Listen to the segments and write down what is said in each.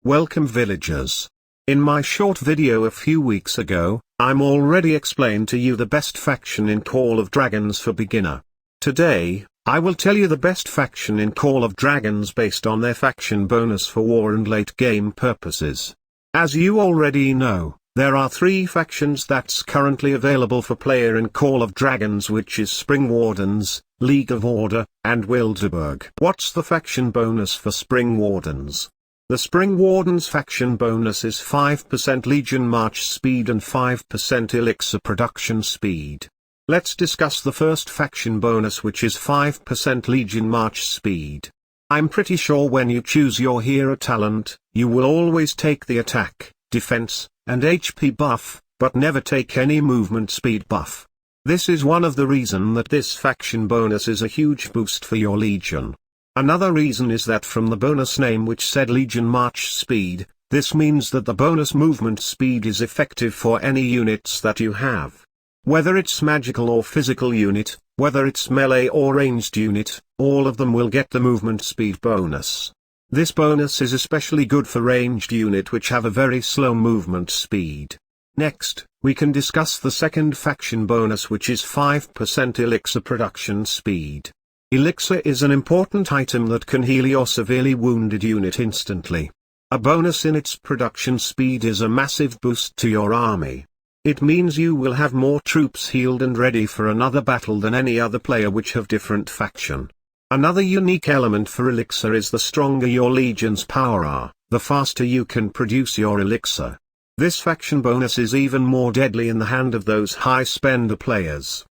Welcome villagers. In my short video a few weeks ago, I'm already explained to you the best faction in Call of Dragons for beginner. Today, I will tell you the best faction in Call of Dragons based on their faction bonus for war and late game purposes. As you already know, there are three factions that's currently available for player in Call of Dragons, which is Springwardens, League of Order, and Wilderburg. What's the faction bonus for Springwardens? The Springwardens faction bonus is 5% Legion March speed and 5% Elixir production speed. Let's discuss the first faction bonus, which is 5% Legion March speed. I'm pretty sure when you choose your hero talent, you will always take the attack, defense, and HP buff, but never take any movement speed buff. This is one of the reasons that this faction bonus is a huge boost for your Legion. Another reason is that from the bonus name which said Legion March speed, this means that the bonus movement speed is effective for any units that you have. Whether it's magical or physical unit, whether it's melee or ranged unit, all of them will get the movement speed bonus. This bonus is especially good for ranged unit which have a very slow movement speed. Next, we can discuss the second faction bonus, which is 5% Elixir production speed. Elixir is an important item that can heal your severely wounded unit instantly. A bonus in its production speed is a massive boost to your army. It means you will have more troops healed and ready for another battle than any other player which have different faction. Another unique element for Elixir is the stronger your legion's power are, the faster you can produce your Elixir. This faction bonus is even more deadly in the hand of those high spender players.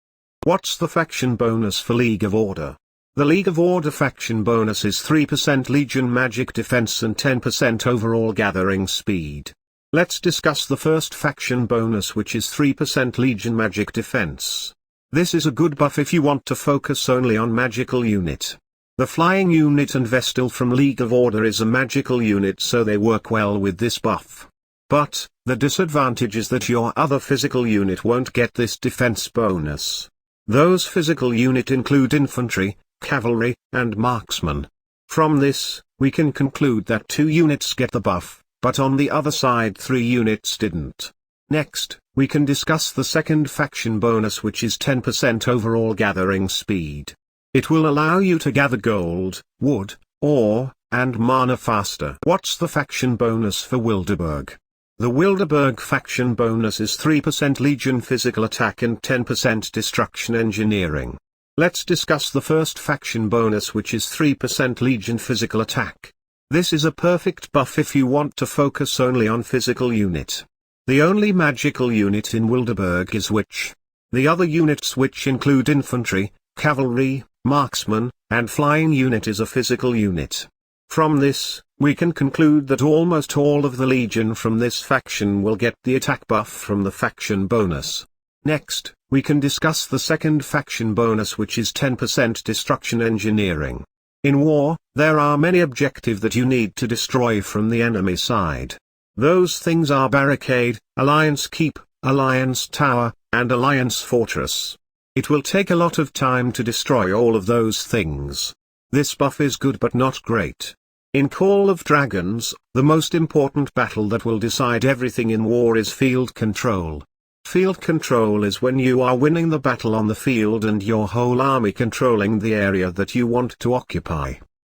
What's the faction bonus for League of Order? The League of Order faction bonus is 3% Legion magic defense and 10% overall gathering speed. Let's discuss the first faction bonus, which is 3% Legion magic defense. This is a good buff if you want to focus only on magical unit. The flying unit and Vestal from League of Order is a magical unit, so they work well with this buff. But, the disadvantage is that your other physical unit won't get this defense bonus. Those physical unit include infantry, cavalry, and marksmen. From this, we can conclude that 2 units get the buff, but on the other side 3 units didn't. Next, we can discuss the second faction bonus, which is 10% overall gathering speed. It will allow you to gather gold, wood, ore, and mana faster. What's the faction bonus for Wilderburg? The Wilderburg faction bonus is 3% Legion physical attack and 10% destruction engineering. Let's discuss the first faction bonus, which is 3% Legion physical attack. This is a perfect buff if you want to focus only on physical unit. The only magical unit in Wilderburg is Witch. The other units, which include infantry, cavalry, marksman, and flying unit, is a physical unit. From this, we can conclude that almost all of the Legion from this faction will get the attack buff from the faction bonus. Next, we can discuss the second faction bonus, which is 10% destruction engineering. In war, there are many objectives that you need to destroy from the enemy side. Those things are Barricade, Alliance Keep, Alliance Tower, and Alliance Fortress. It will take a lot of time to destroy all of those things. This buff is good but not great. In Call of Dragons, the most important battle that will decide everything in war is field control. Field control is when you are winning the battle on the field and your whole army controlling the area that you want to occupy.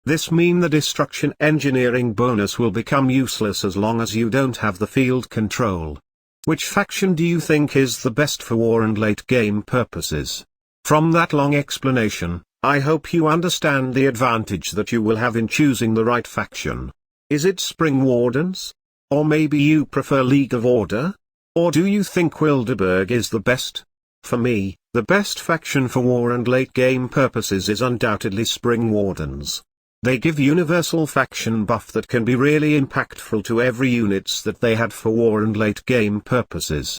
This means the destruction engineering bonus will become useless as long as you don't have the field control. Which faction do you think is the best for war and late game purposes? From that long explanation, I hope you understand the advantage that you will have in choosing the right faction. Is it Springwardens? Or maybe you prefer League of Order? Or do you think Wilderburg is the best? For me, the best faction for war and late game purposes is undoubtedly Springwardens. They give universal faction buff that can be really impactful to every units that they had for war and late game purposes.